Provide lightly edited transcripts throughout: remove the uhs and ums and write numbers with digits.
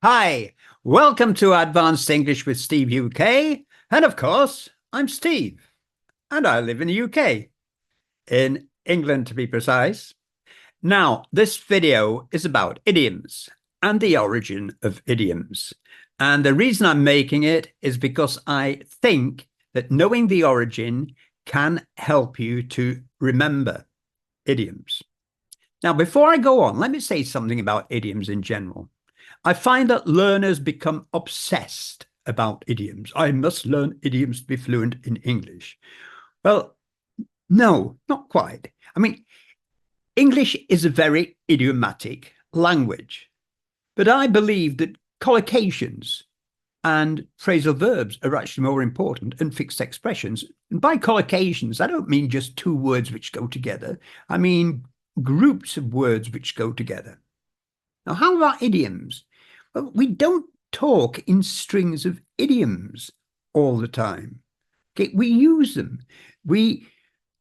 Hi, welcome to Advanced English with Steve UK. And of course, I'm Steve, and I live in the UK, in England to be precise. Now, this video is about idioms and the origin of idioms. And the reason I'm making it is because I think that knowing the origin can help you to remember idioms. Now, before I go on, let me say something about idioms in general. I find that learners become obsessed about idioms. I must learn idioms to be fluent in English. Well, no, not quite. I mean, English is a very idiomatic language, but I believe that collocations and phrasal verbs are actually more important than fixed expressions. And by collocations, I don't mean just two words which go together. I mean groups of words which go together. Now, how about idioms? Well, we don't talk in strings of idioms all the time. Okay, we use them. We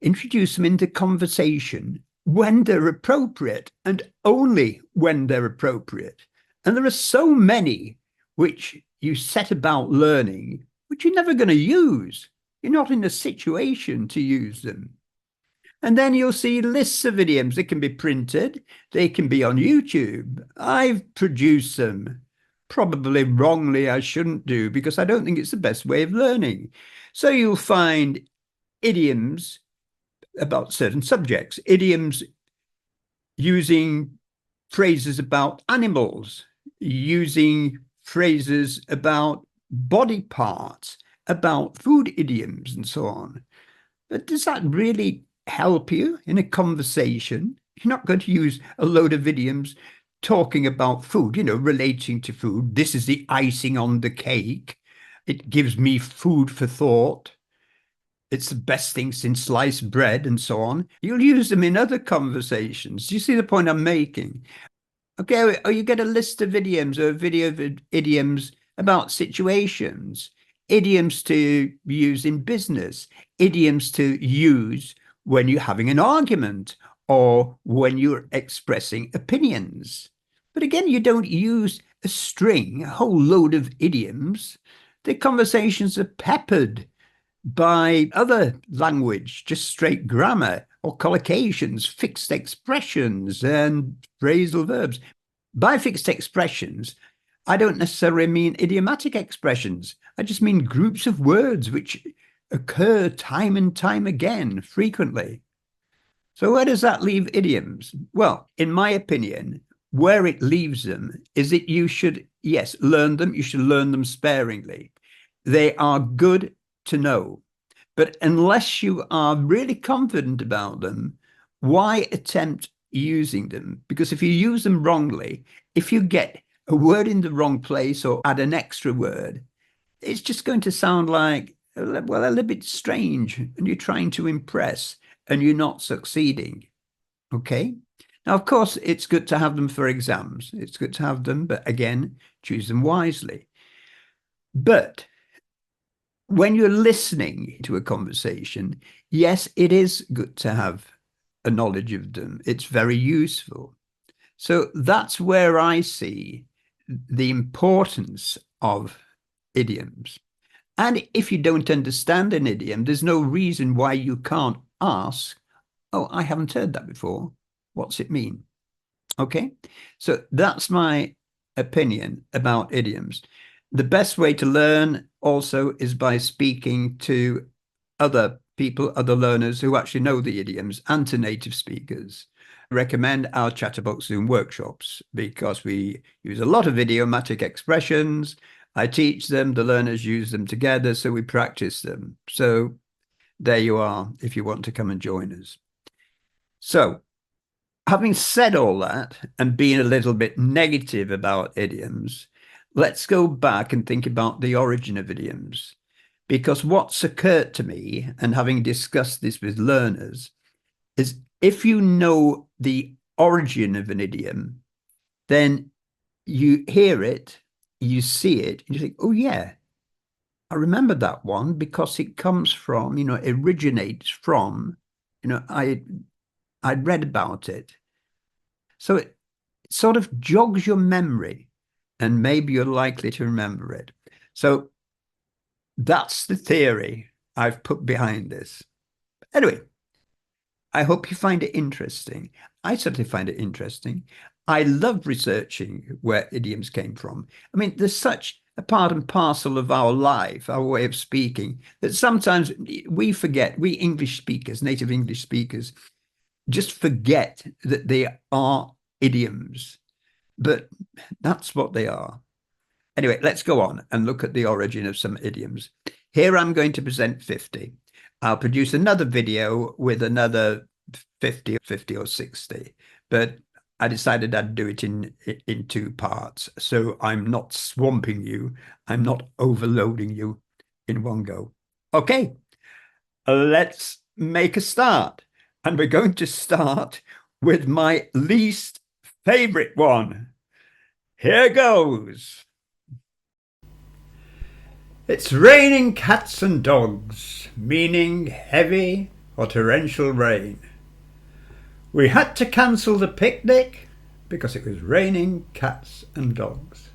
introduce them into conversation when they're appropriate and only when they're appropriate. And there are so many which you set about learning, which you're never going to use. You're not in a situation to use them. And then you'll see lists of idioms. They can be printed. They can be on YouTube. I've produced them. Probably wrongly, I shouldn't do, because I don't think it's the best way of learning. So you'll find idioms about certain subjects, idioms using phrases about animals, using phrases about body parts, about food idioms, and so on. But does that really help you in a conversation? You're not going to use a load of idioms talking about food, relating to food. This is the icing on the cake. It gives me food for thought. It's the best thing since sliced bread and so on. You'll use them in other conversations. Do you see the point I'm making? Okay, or you get a list of idioms or a video of idioms about situations, idioms to use in business, idioms to use when you're having an argument or when you're expressing opinions. But again, you don't use a string, a whole load of idioms. The conversations are peppered by other language, just straight grammar or collocations, fixed expressions, and phrasal verbs. By fixed expressions, I don't necessarily mean idiomatic expressions. I just mean groups of words which occur time and time again, frequently. So where does that leave idioms? Well, in my opinion, where it leaves them is that you should, yes, learn them. You should learn them sparingly. They are good to know. But unless you are really confident about them, why attempt using them? Because if you use them wrongly, if you get a word in the wrong place or add an extra word, it's just going to sound like, well, a little bit strange, and you're trying to impress and you're not succeeding. Okay? Now, of course, it's good to have them for exams. It's good to have them, but again, choose them wisely. But when you're listening to a conversation, yes, it is good to have a knowledge of them. It's very useful. So that's where I see the importance of idioms. And if you don't understand an idiom, there's no reason why you can't ask, oh, I haven't heard that before. What's it mean? Okay, so that's my opinion about idioms. The best way to learn also is by speaking to other people, other learners who actually know the idioms, and to native speakers. I recommend our Chatterbox Zoom workshops because we use a lot of idiomatic expressions. I teach them, the learners use them together, so we practice them. So there you are, if you want to come and join us. So having said all that and being a little bit negative about idioms, let's go back and think about the origin of idioms. Because what's occurred to me, and having discussed this with learners, is if you know the origin of an idiom, then you hear it, you see it, and you think, oh, yeah, I remember that one because it comes from, originates from, I'd read about it. So it sort of jogs your memory. and maybe you're likely to remember it. So that's the theory I've put behind this. Anyway, I hope you find it interesting. I certainly find it interesting. I love researching where idioms came from. I mean, there's such a part and parcel of our life, our way of speaking, that sometimes we forget, we English speakers, native English speakers, just forget that they are idioms. But that's what they are. Anyway, let's go on and look at the origin of some idioms. Here I'm going to present 50. I'll produce another video with another 50 or 60, but I decided I'd do it in two parts. So I'm not swamping you. I'm not overloading you in one go. Okay, let's make a start. And we're going to start with my least favorite one. Here goes. It's raining cats and dogs, meaning heavy or torrential rain. We had to cancel the picnic because it was raining cats and dogs.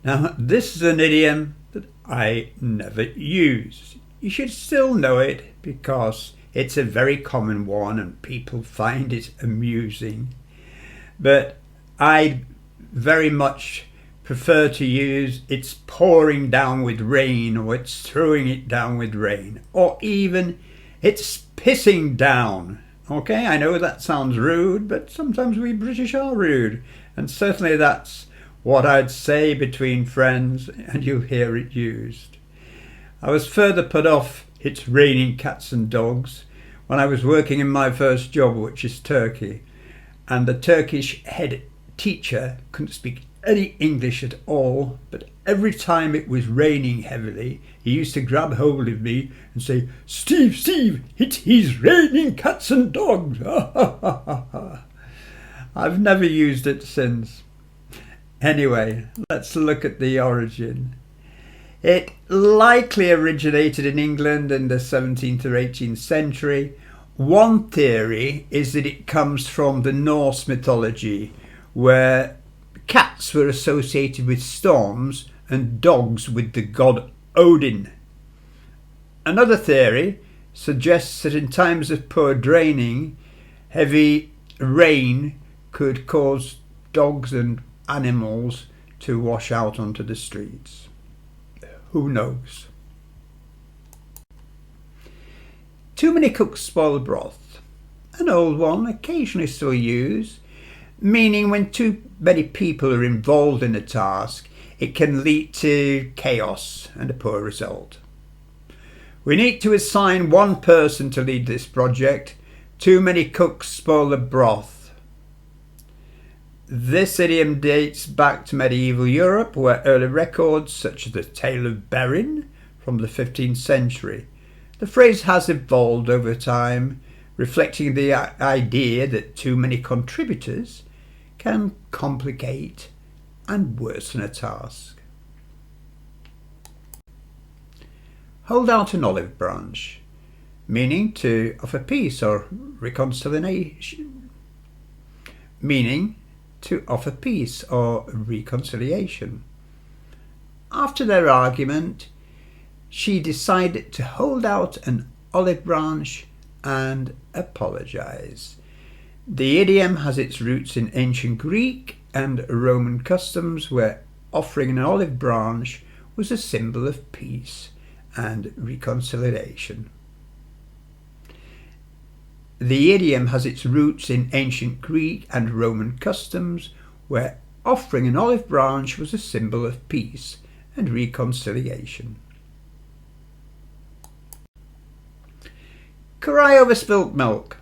Now, this is an idiom that I never use. You should still know it because it's a very common one and people find it amusing. But I very much prefer to use it's pouring down with rain, or it's throwing it down with rain, or even it's pissing down. Okay, I know that sounds rude, but sometimes we British are rude, and certainly that's what I'd say between friends, and you hear it used. I was further put off it's raining cats and dogs when I was working in my first job, which is Turkey, and the Turkish head teacher couldn't speak any English at all, but every time it was raining heavily, he used to grab hold of me and say, Steve, it is raining cats and dogs. I've never used it since. Anyway, let's look at the origin. It likely originated in England in the 17th or 18th century. One theory is that it comes from the Norse mythology, where cats were associated with storms and dogs with the god Odin. Another theory suggests that in times of poor draining, heavy rain could cause dogs and animals to wash out onto the streets. Who knows? Too many cooks spoil the broth. An old one, occasionally still used, meaning when too many people are involved in a task, it can lead to chaos and a poor result. We need to assign one person to lead this project. Too many cooks spoil the broth. This idiom dates back to medieval Europe, where early records, such as the Tale of Berin from the 15th century. The phrase has evolved over time, reflecting the idea that too many contributors can complicate and worsen a task. Hold out an olive branch, meaning to offer peace or reconciliation. After their argument, she decided to hold out an olive branch and apologize. The idiom has its roots in ancient Greek and Roman customs, where offering an olive branch was a symbol of peace and reconciliation. The idiom has its roots in ancient Greek and Roman customs, where offering an olive branch was a symbol of peace and reconciliation. Cry over spilt milk,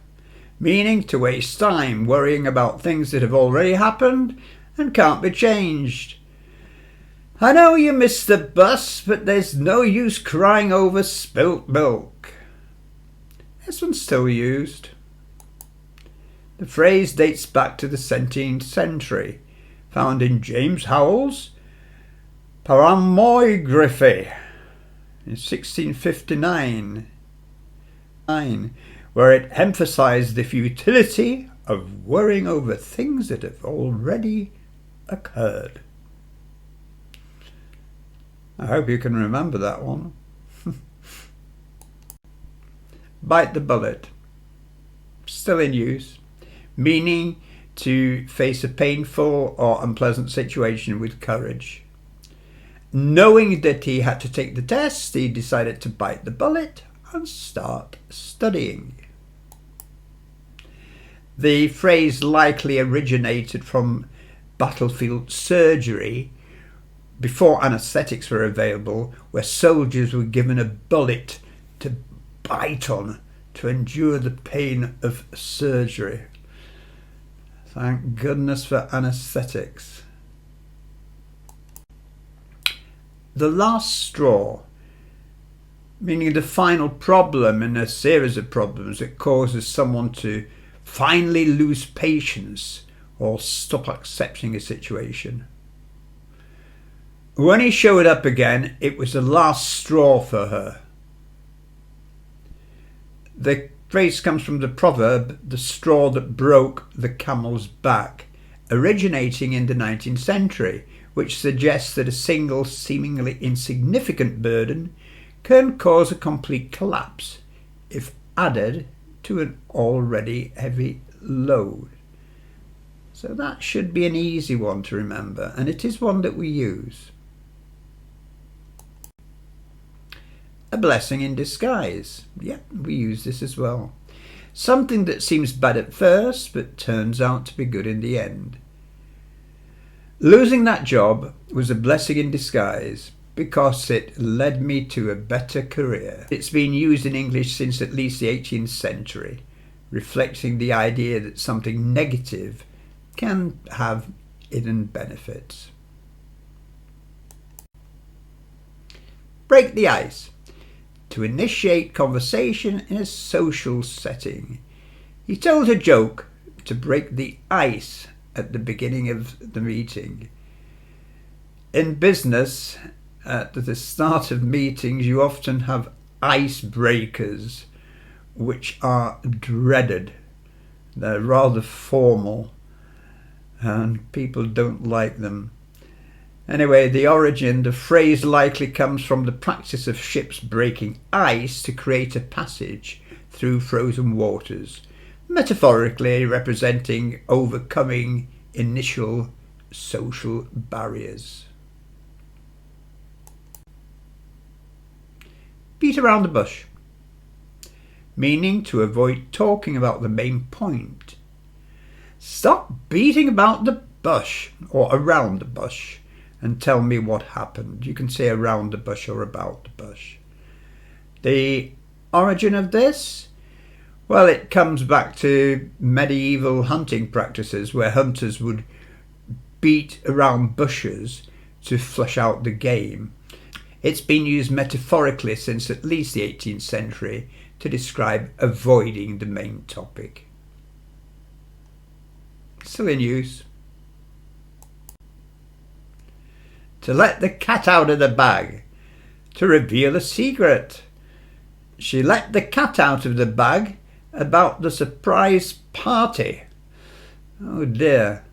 meaning to waste time worrying about things that have already happened and can't be changed. I know you missed the bus, but there's no use crying over spilt milk. This one's still used. The phrase dates back to the 17th century, found in James Howell's Paramoigraphy in 1659, where it emphasized the futility of worrying over things that have already occurred. I hope you can remember that one. Bite the bullet. Still in use, meaning to face a painful or unpleasant situation with courage. Knowing that he had to take the test, he decided to bite the bullet and start studying. The phrase likely originated from battlefield surgery before anaesthetics were available, where soldiers were given a bullet to bite on to endure the pain of surgery. Thank goodness for anaesthetics. The last straw, meaning the final problem in a series of problems that causes someone to finally lose patience or stop accepting a situation. When he showed up again, it was the last straw for her. The phrase comes from the proverb, the straw that broke the camel's back, originating in the 19th century, which suggests that a single seemingly insignificant burden can cause a complete collapse if added to an already heavy load. So that should be an easy one to remember, and it is one that we use. A blessing in disguise. Yeah, we use this as well. Something that seems bad at first, but turns out to be good in the end. Losing that job was a blessing in disguise because it led me to a better career. It's been used in English since at least the 18th century, reflecting the idea that something negative can have hidden benefits. Break the ice. To initiate conversation in a social setting. He told a joke to break the ice at the beginning of the meeting. In business, at the start of meetings, you often have icebreakers, which are dreaded. They're rather formal, and people don't like them. Anyway, the phrase likely comes from the practice of ships breaking ice to create a passage through frozen waters, metaphorically representing overcoming initial social barriers. Beat around the bush, meaning to avoid talking about the main point. Stop beating about the bush or around the bush and tell me what happened. You can say around the bush or about the bush. The origin of this? Well, it comes back to medieval hunting practices where hunters would beat around bushes to flush out the game. It's been used metaphorically since at least the 18th century to describe avoiding the main topic. Still in use. To let the cat out of the bag. To reveal a secret. She let the cat out of the bag about the surprise party. Oh dear.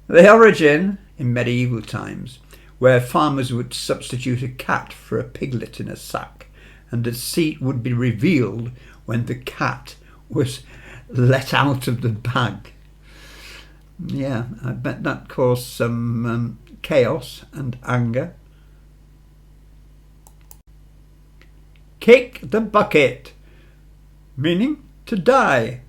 The origin in medieval times, where farmers would substitute a cat for a piglet in a sack, and the deceit would be revealed when the cat was let out of the bag. Yeah, I bet that caused some chaos and anger. Kick the bucket, meaning to die.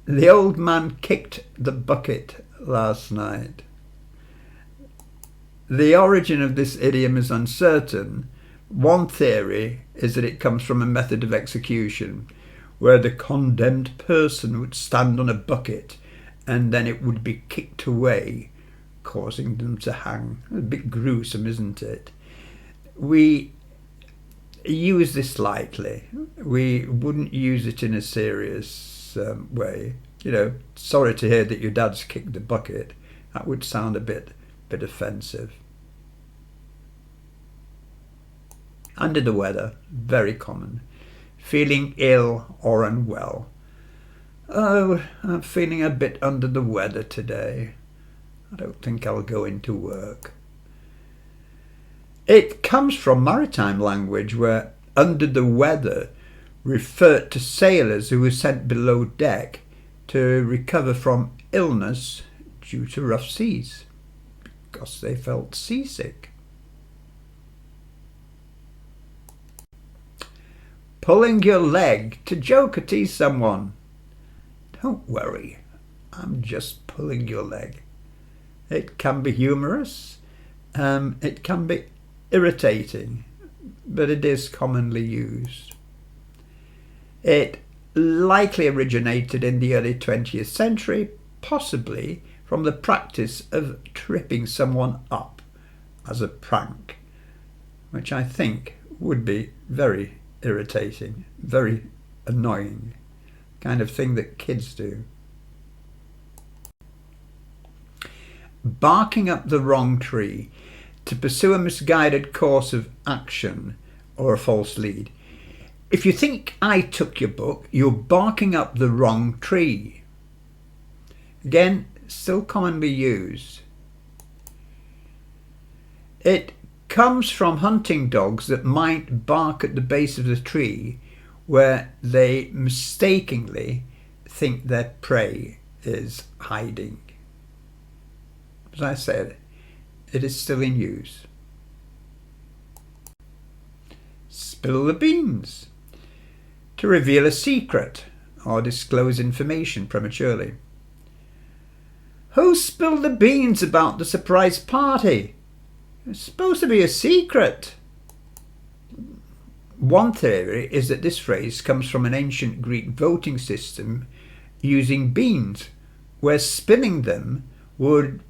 The old man kicked the bucket last night. The origin of this idiom is uncertain. One theory is that it comes from a method of execution where the condemned person would stand on a bucket and then it would be kicked away, causing them to hang. A bit gruesome, isn't it? We use this lightly. We wouldn't use it in a serious way. You know, sorry to hear that your dad's kicked the bucket. That would sound a bit offensive. Under the weather, very common. Feeling ill or unwell. Oh, I'm feeling a bit under the weather today. I don't think I'll go into work. It comes from maritime language where under the weather referred to sailors who were sent below deck to recover from illness due to rough seas because they felt seasick. Pulling your leg to joke or tease someone. Don't worry, I'm just pulling your leg. It can be humorous, it can be irritating, but it is commonly used. It likely originated in the early 20th century, possibly from the practice of tripping someone up as a prank, which I think would be very irritating, very annoying, kind of thing that kids do. Barking up the wrong tree to pursue a misguided course of action or a false lead. If you think I took your book, you're barking up the wrong tree. Again, still commonly used. It comes from hunting dogs that might bark at the base of the tree where they mistakenly think their prey is hiding. As I said, it is still in use. Spill the beans. To reveal a secret or disclose information prematurely. Who spilled the beans about the surprise party? It's supposed to be a secret. One theory is that this phrase comes from an ancient Greek voting system using beans, where spilling them would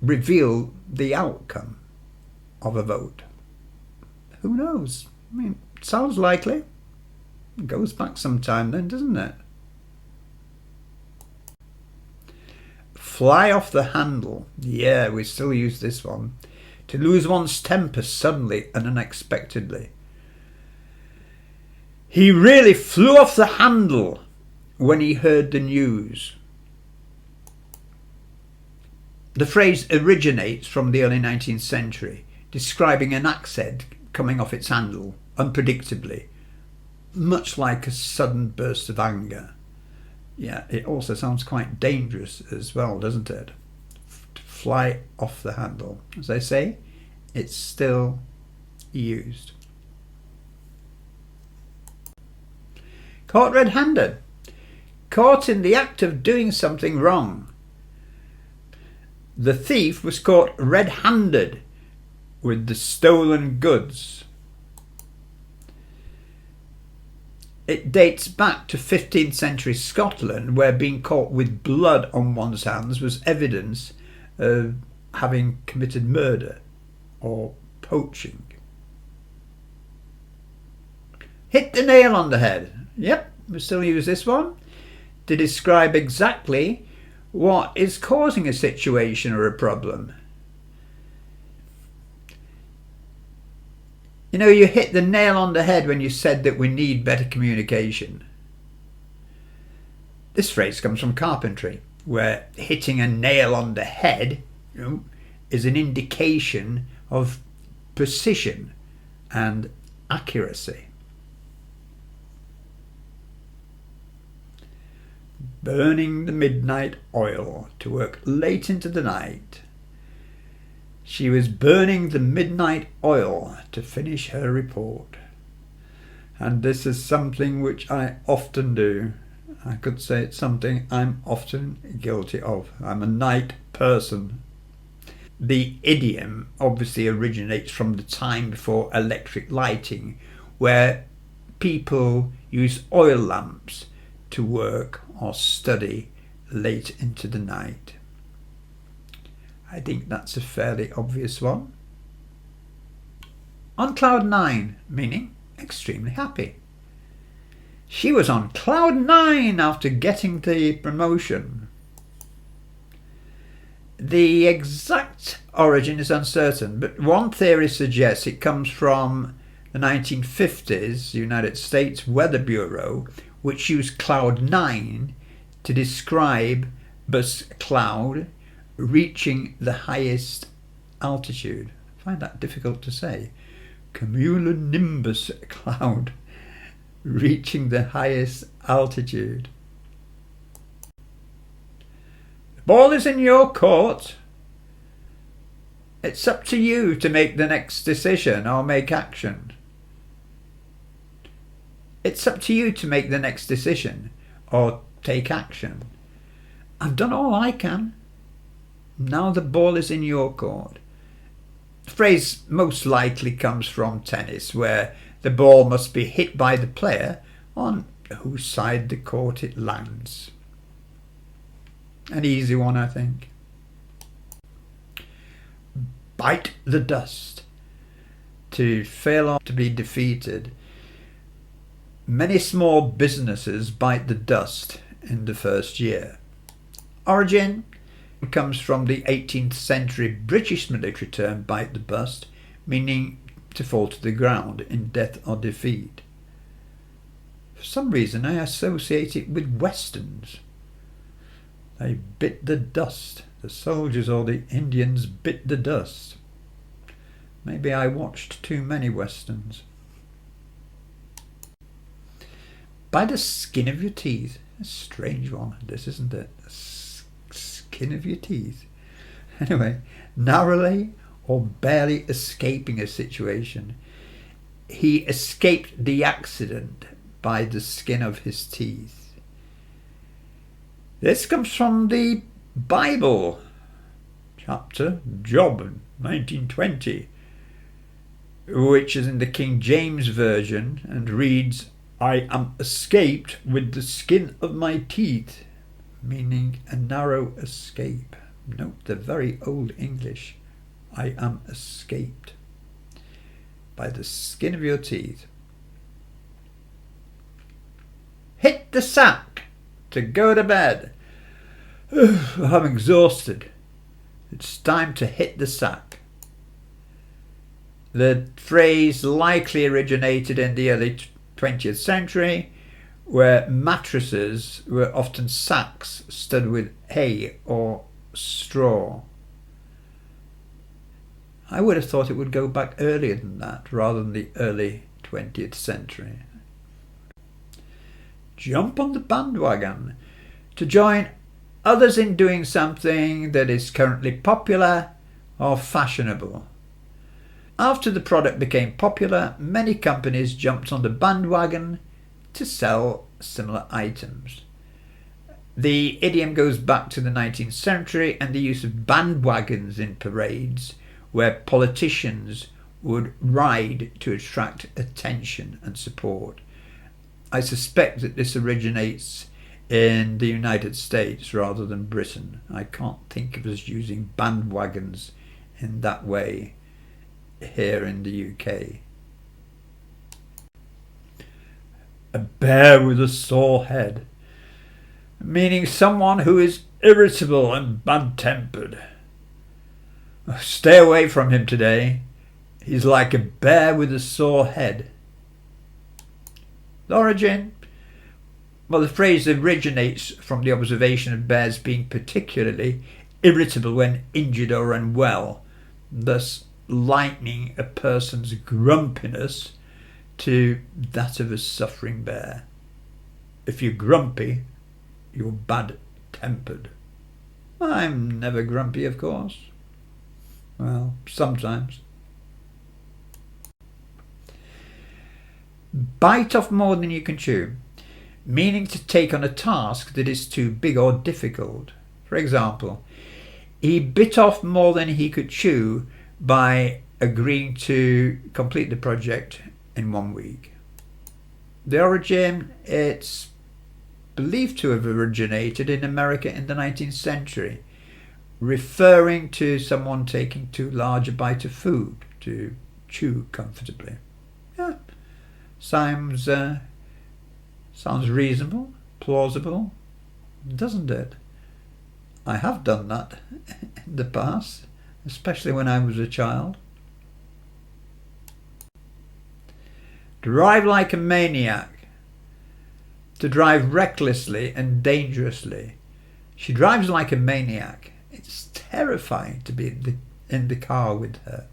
reveal the outcome of a vote. Who knows? I mean, sounds likely. It goes back some time then, doesn't it? Fly off the handle. Yeah, we still use this one. To lose one's temper suddenly and unexpectedly. He really flew off the handle when he heard the news. The phrase originates from the early 19th century, describing an axe head coming off its handle unpredictably, much like a sudden burst of anger. Yeah, it also sounds quite dangerous as well, doesn't it? To fly off the handle. As I say, it's still used. Caught red-handed. Caught in the act of doing something wrong. The thief was caught red-handed with the stolen goods. It dates back to 15th century Scotland, where being caught with blood on one's hands was evidence of having committed murder or poaching. Hit the nail on the head. Yep, we still use this one to describe exactly what is causing a situation or a problem. You know, you hit the nail on the head when you said that we need better communication. This phrase comes from carpentry, where hitting a nail on the head, is an indication of precision and accuracy. Burning the midnight oil to work late into the night. She was burning the midnight oil to finish her report. And this is something which I often do. I could say it's something I'm often guilty of. I'm a night person. The idiom obviously originates from the time before electric lighting, where people use oil lamps to work or study late into the night. I think that's a fairly obvious one. On cloud nine, meaning extremely happy. She was on cloud nine after getting the promotion. The exact origin is uncertain, but one theory suggests it comes from the 1950s United States Weather Bureau, which used cloud nine to describe a cloud reaching the highest altitude, find that difficult to say. Cumulonimbus cloud reaching the highest altitude. The ball is in your court. It's up to you to make the next decision or make action. It's up to you to make the next decision or take action. I've done all I can. Now the ball is in your court. The phrase most likely comes from tennis, where the ball must be hit by the player on whose side the court it lands. An easy one, I think. Bite the dust. To fail or to be defeated. Many small businesses bite the dust in the first year. Origin comes from the 18th century British military term bite the bust, meaning to fall to the ground in death or defeat. For some reason I associate it with westerns. They bit the dust. The soldiers or the Indians bit the dust. Maybe I watched too many westerns. By the skin of your teeth. A strange one, this, isn't it? Skin of your teeth. Anyway, narrowly or barely escaping a situation. He escaped the accident by the skin of his teeth. This comes from the Bible, chapter Job, 1920, which is in the King James Version and reads, I am escaped with the skin of my teeth, meaning a narrow escape. Note the very old English. I am escaped by the skin of your teeth. Hit the sack to go to bed. I'm exhausted. It's time to hit the sack. The phrase likely originated in the early 20th century, where mattresses were often sacks studded with hay or straw. I would have thought it would go back earlier than that, rather than the early 20th century. Jump on the bandwagon. To join others in doing something that is currently popular or fashionable. After the product became popular, many companies jumped on the bandwagon to sell similar items. The idiom goes back to the 19th century and the use of bandwagons in parades, where politicians would ride to attract attention and support. I suspect that this originates in the United States rather than Britain. I can't think of us using bandwagons in that way here in the UK. A bear with a sore head, meaning someone who is irritable and bad-tempered. Stay away from him today. He's like a bear with a sore head. The origin? Well, the phrase originates from the observation of bears being particularly irritable when injured or unwell, thus likening a person's grumpiness to that of a suffering bear. If you're grumpy, you're bad-tempered. I'm never grumpy, of course. Well, sometimes. Bite off more than you can chew, meaning to take on a task that is too big or difficult. For example, he bit off more than he could chew by agreeing to complete the project in 1 week. The origin, it's believed to have originated in America in the 19th century, referring to someone taking too large a bite of food to chew comfortably. Yeah, sounds reasonable, plausible, doesn't it? I have done that in the past, especially when I was a child. Drive like a maniac. To drive recklessly and dangerously. She drives like a maniac. It's terrifying to be in the car with her.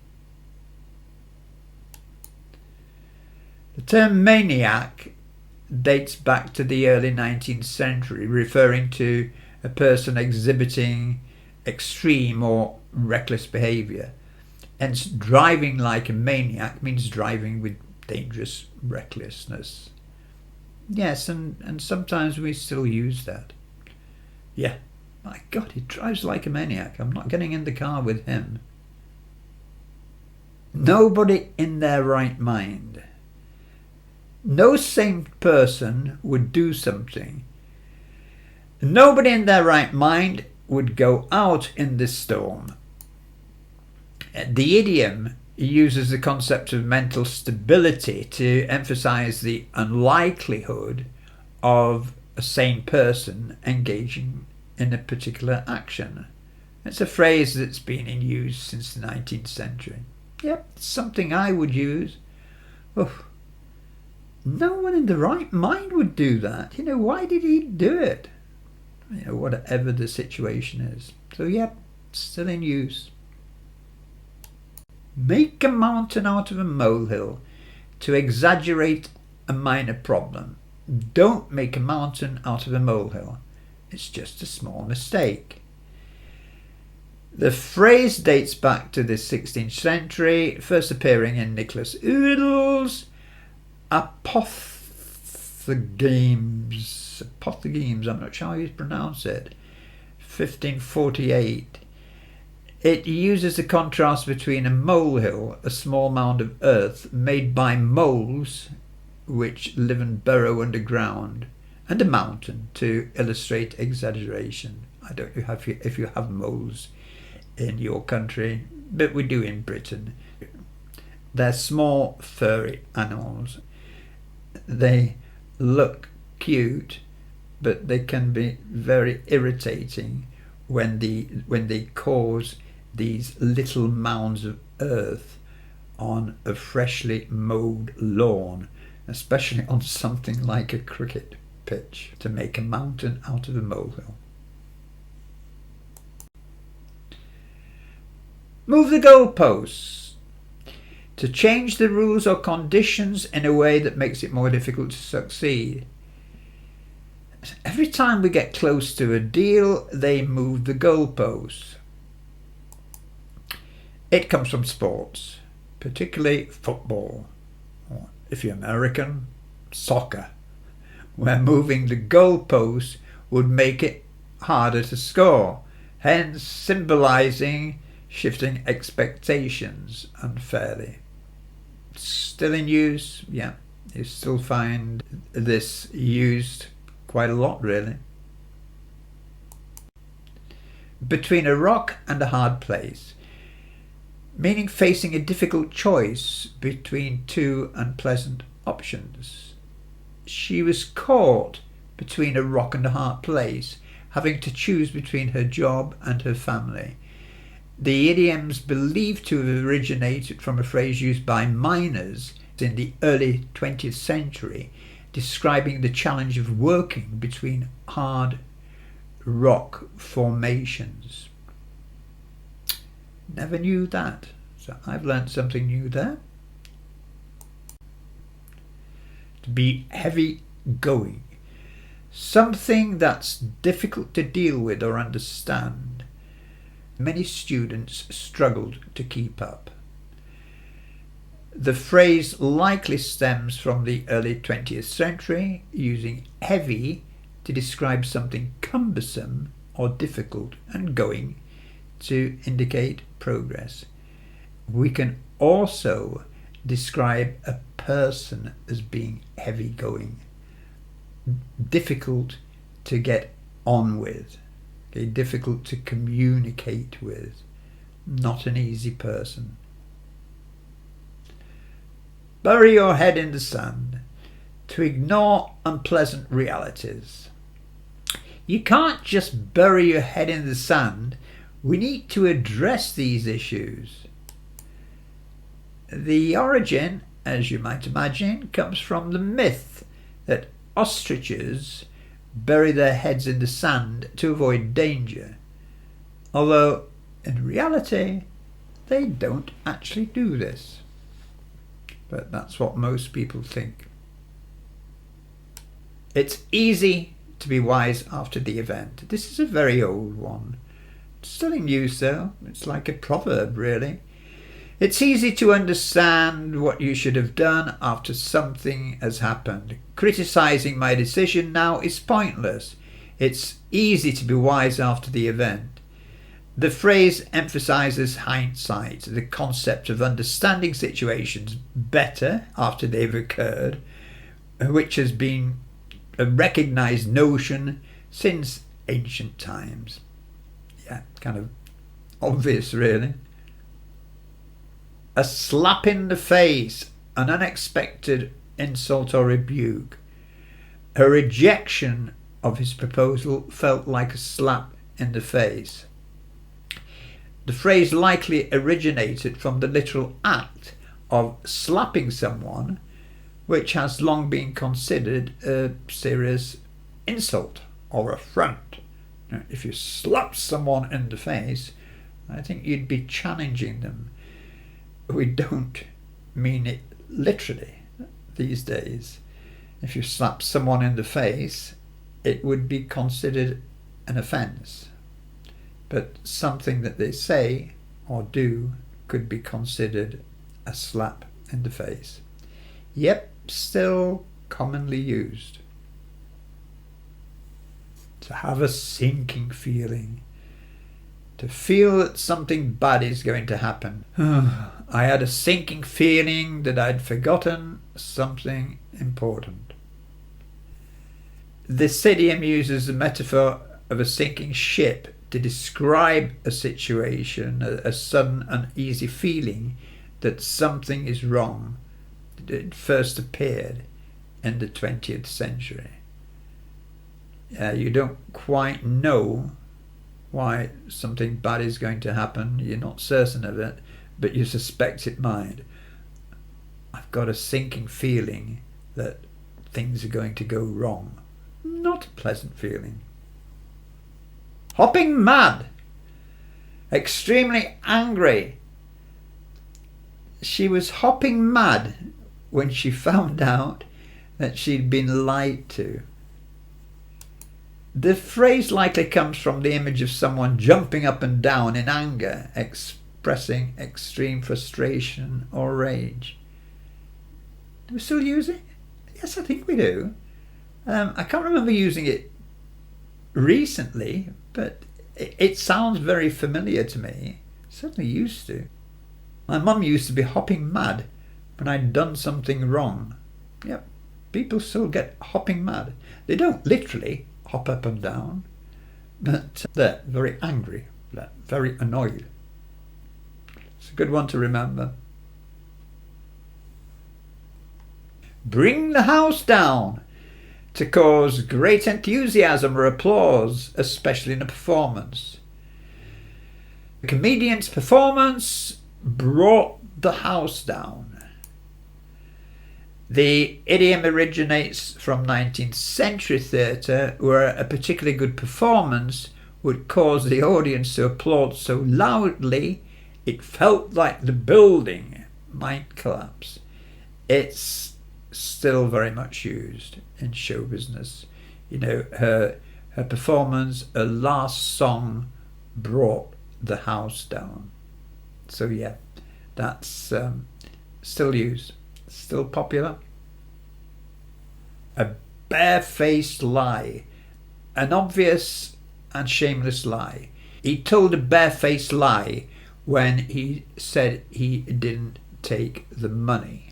The term maniac dates back to the early 19th century, referring to a person exhibiting extreme or reckless behaviour. Hence, driving like a maniac means driving with dangerous recklessness. Yes, and sometimes we still use that. Yeah, my God, he drives like a maniac. I'm not getting in the car with him. Nobody in their right mind. No sane person would do something. Nobody in their right mind would go out in this storm. The idiom uses the concept of mental stability to emphasize the unlikelihood of a sane person engaging in a particular action. It's a phrase that's been in use since the 19th century. Yep, it's something I would use. Oh, no one in the right mind would do that. Why did he do it? Whatever the situation is. So, yep, still in use. Make a mountain out of a molehill to exaggerate a minor problem. Don't make a mountain out of a molehill. It's just a small mistake. The phrase dates back to the 16th century, first appearing in Nicholas Udel's Apothegms, I'm not sure how you pronounce it, 1548. It uses the contrast between a molehill, a small mound of earth made by moles which live and burrow underground, and a mountain to illustrate exaggeration. I don't know if you have moles in your country, but we do in Britain. They're small furry animals. They look cute, but they can be very irritating when they cause these little mounds of earth on a freshly mowed lawn, especially on something like a cricket pitch, to make a mountain out of a molehill. Move the goalposts. To change the rules or conditions in a way that makes it more difficult to succeed. Every time we get close to a deal, they move the goalposts. It comes from sports, particularly football, or if you're American, soccer, where moving the goalposts would make it harder to score, hence symbolizing shifting expectations unfairly. Still in use? Yeah, you still find this used quite a lot, really. Between a rock and a hard place, meaning facing a difficult choice between two unpleasant options. She was caught between a rock and a hard place, having to choose between her job and her family. The idiom's believed to have originated from a phrase used by miners in the early 20th century, describing the challenge of working between hard rock formations. Never knew that, so I've learned something new there. To be heavy going, something that's difficult to deal with or understand. Many students struggled to keep up. The phrase likely stems from the early 20th century, using heavy to describe something cumbersome or difficult, and going to indicate progress. We can also describe a person as being heavy going, difficult to get on with, okay, difficult to communicate with, not an easy person. Bury your head in the sand. To ignore unpleasant realities. You can't just bury your head in the sand. We need to address these issues. The origin, as you might imagine, comes from the myth that ostriches bury their heads in the sand to avoid danger, although in reality they don't actually do this. but that's what most people think. It's easy to be wise after the event. This is a very old one. It's still in use though. It's like a proverb, really. It's easy to understand what you should have done after something has happened. Criticizing my decision now is pointless. It's easy to be wise after the event. The phrase emphasizes hindsight, the concept of understanding situations better after they've occurred, which has been a recognized notion since ancient times. Yeah, kind of obvious, really. A slap in the face, an unexpected insult or rebuke. A rejection of his proposal felt like a slap in the face. The phrase likely originated from the literal act of slapping someone, which has long been considered a serious insult or affront. Now, if you slap someone in the face, I think you'd be challenging them. We don't mean it literally these days. If you slap someone in the face, it would be considered an offence. But something that they say or do could be considered a slap in the face. Yep, still commonly used. To have a sinking feeling. To feel that something bad is going to happen. I had a sinking feeling that I'd forgotten something important. This idiom uses the metaphor of a sinking ship to describe a situation, a sudden uneasy feeling that something is wrong. It first appeared in the 20th century. You don't quite know why something bad is going to happen. You're not certain of it, but you suspect it might. I've got a sinking feeling that things are going to go wrong. Not a pleasant feeling. Hopping mad. Extremely angry. She was hopping mad when she found out that she'd been lied to. The phrase likely comes from the image of someone jumping up and down in anger, expressing extreme frustration or rage. Do we still use it? Yes, I think we do. I can't remember using it recently, but it sounds very familiar to me. Certainly used to. My mum used to be hopping mad when I'd done something wrong. Yep, people still get hopping mad. They don't literally hop up and down, but they're very angry, they're very annoyed. It's a good one to remember. Bring the house down. To cause great enthusiasm or applause, especially in a performance. The comedian's performance brought the house down. The idiom originates from 19th century theatre, where a particularly good performance would cause the audience to applaud so loudly it felt like the building might collapse. It's still very much used in show business. You know, her performance, her last song brought the house down. So yeah, that's still used, still popular. A barefaced lie, an obvious and shameless lie. He told a barefaced lie when he said he didn't take the money.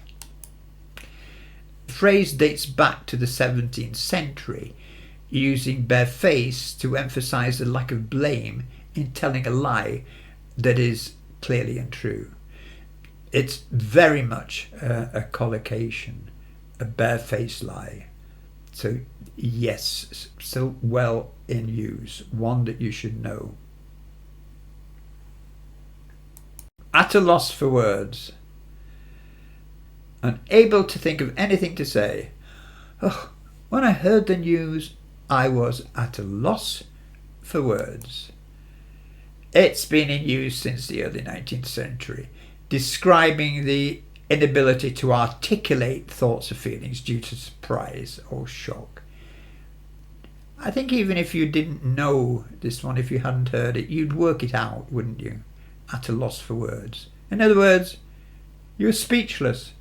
The phrase dates back to the 17th century, using barefaced to emphasize the lack of blame in telling a lie that is clearly untrue. It's very much a collocation, a barefaced lie. So yes, still well in use, one that you should know. At a loss for words. Unable to think of anything to say. Oh, when I heard the news, I was at a loss for words. It's been in use since the early 19th century, describing the inability to articulate thoughts or feelings due to surprise or shock. I think even if you didn't know this one, if you hadn't heard it, you'd work it out, wouldn't you? At a loss for words. In other words, you're speechless.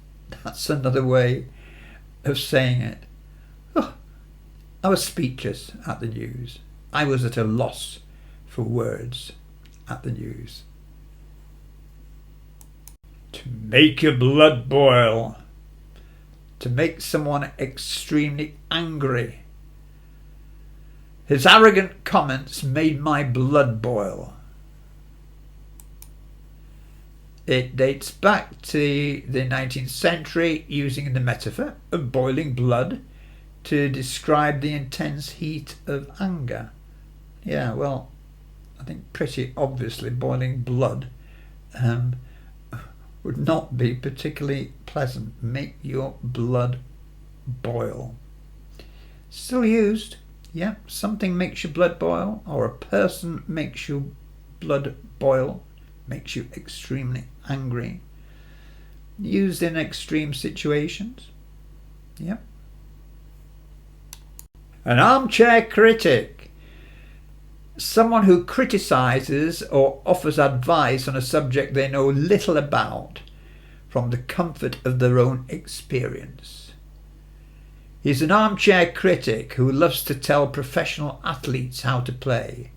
That's another way of saying it. Oh, I was speechless at the news. I was at a loss for words at the news. To make your blood boil. To make someone extremely angry. His arrogant comments made my blood boil. It dates back to the 19th century, using the metaphor of boiling blood to describe the intense heat of anger. Yeah, well, I think pretty obviously boiling blood would not be particularly pleasant. Make your blood boil. Still used. Yeah, something makes your blood boil, or a person makes your blood boil, makes you extremely angry. Used in extreme situations. Yep. An armchair critic. Someone who criticizes or offers advice on a subject they know little about from the comfort of their own experience. He's an armchair critic who loves to tell professional athletes how to play.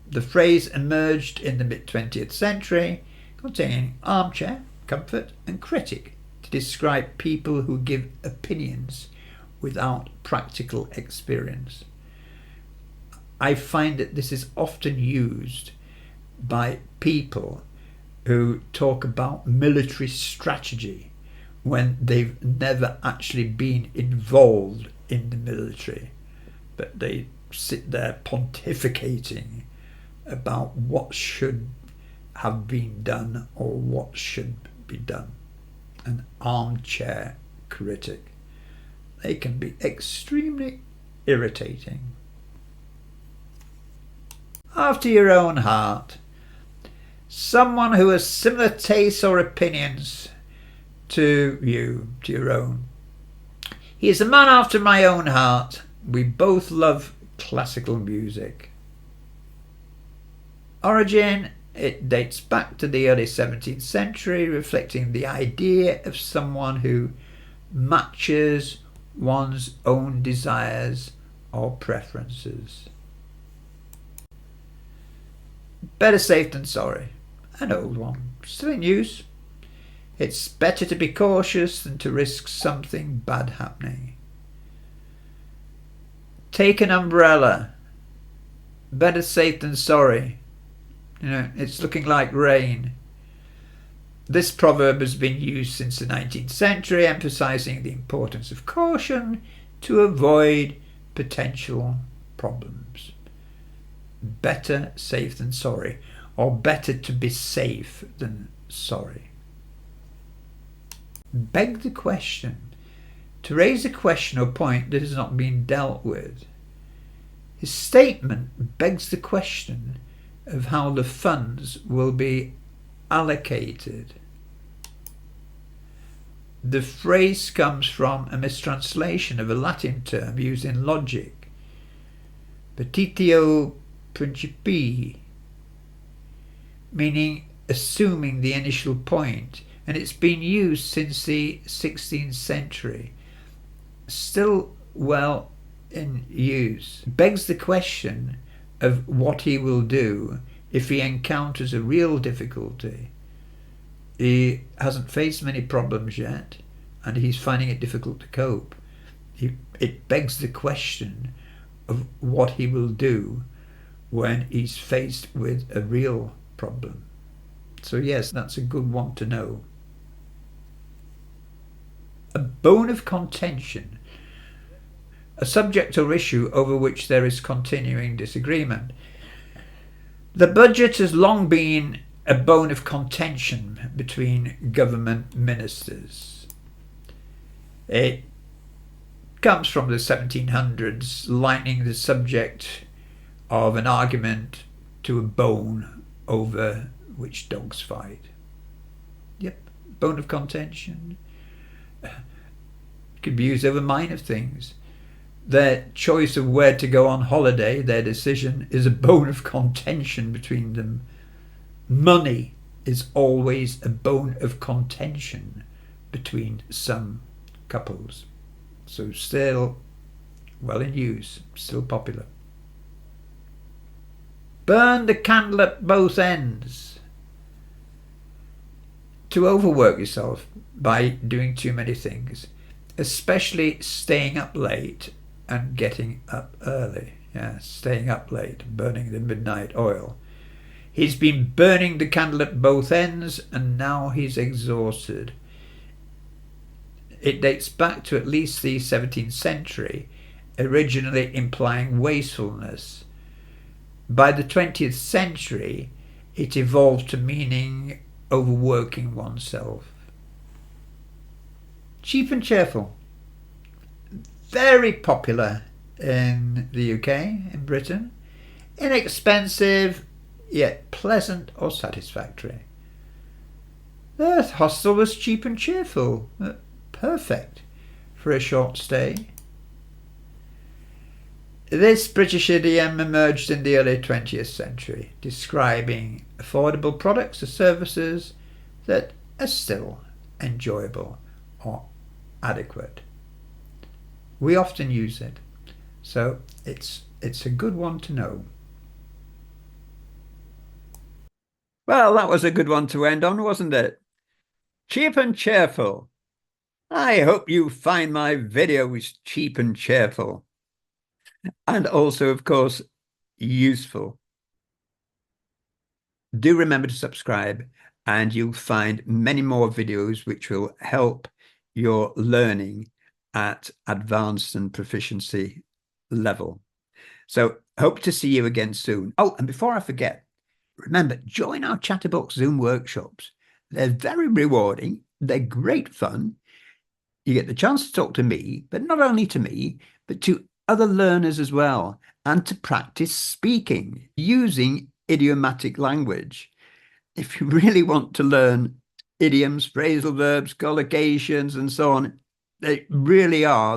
The phrase emerged in the mid-20th century, containing armchair, comfort, and critic to describe people who give opinions without practical experience. I find that this is often used by people who talk about military strategy when they've never actually been involved in the military, but they sit there pontificating about what should have been done or what should be done. An armchair critic. They can be extremely irritating. After your own heart. Someone who has similar tastes or opinions to you, to your own. He is a man after my own heart. We both love classical music. Origin, it dates back to the early 17th century, reflecting the idea of someone who matches one's own desires or preferences. Better safe than sorry. An old one, still in use. It's better to be cautious than to risk something bad happening. Take an umbrella. Better safe than sorry. You know, it's looking like rain. This proverb has been used since the 19th century, emphasizing the importance of caution to avoid potential problems. Better safe than sorry, or better to be safe than sorry. Beg the question. To raise a question or point that has not been dealt with. His statement begs the question of how the funds will be allocated. The phrase comes from a mistranslation of a Latin term used in logic, petitio principii, meaning assuming the initial point, and it's been used since the 16th century. Still well in use. Begs the question of what he will do if he encounters a real difficulty. He hasn't faced many problems yet, and he's finding it difficult to cope. It begs the question of what he will do when he's faced with a real problem. So yes, that's a good one to know. A bone of contention. A subject or issue over which there is continuing disagreement. The budget has long been a bone of contention between government ministers. It comes from the 1700s, likening the subject of an argument to a bone over which dogs fight. Yep, bone of contention. Could be used over minor things. Their choice of where to go on holiday, their decision, is a bone of contention between them. Money is always a bone of contention between some couples. So still well in use, still popular. Burn the candle at both ends. To overwork yourself by doing too many things, especially staying up late and getting up early. Yeah, staying up late, burning the midnight oil. He's been burning the candle at both ends and now he's exhausted. It dates back to at least the 17th century, originally implying wastefulness. By the 20th century, it evolved to meaning overworking oneself. Cheap and cheerful. Very popular in the UK, in Britain. Inexpensive, yet pleasant or satisfactory. The hostel was cheap and cheerful. Perfect for a short stay. This British idiom emerged in the early 20th century, describing affordable products or services that are still enjoyable or adequate. We often use it, so it's a good one to know. Well, that was a good one to end on, wasn't it? Cheap and cheerful. I hope you find my videos cheap and cheerful. And also, of course, useful. Do remember to subscribe and you'll find many more videos which will help your learning at advanced and proficiency level. So hope to see you again soon. Oh, and before I forget, remember, join our Chatterbox Zoom workshops. They're very rewarding. They're great fun. You get the chance to talk to me, but not only to me, but to other learners as well, and to practice speaking using idiomatic language. If you really want to learn idioms, phrasal verbs, collocations, and so on, the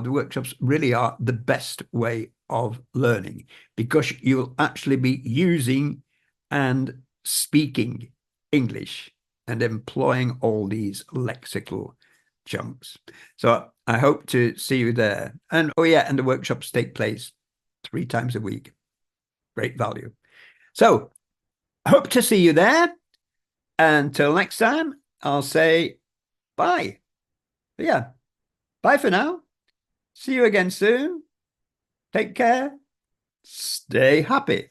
workshops really are the best way of learning, because you'll actually be using and speaking English and employing all these lexical chunks. So I hope to see you there. And oh yeah, and the workshops take place 3 times a week. Great value. So hope to see you there. Until next time, I'll say bye. But yeah, bye for now. See you again soon. Take care. Stay happy.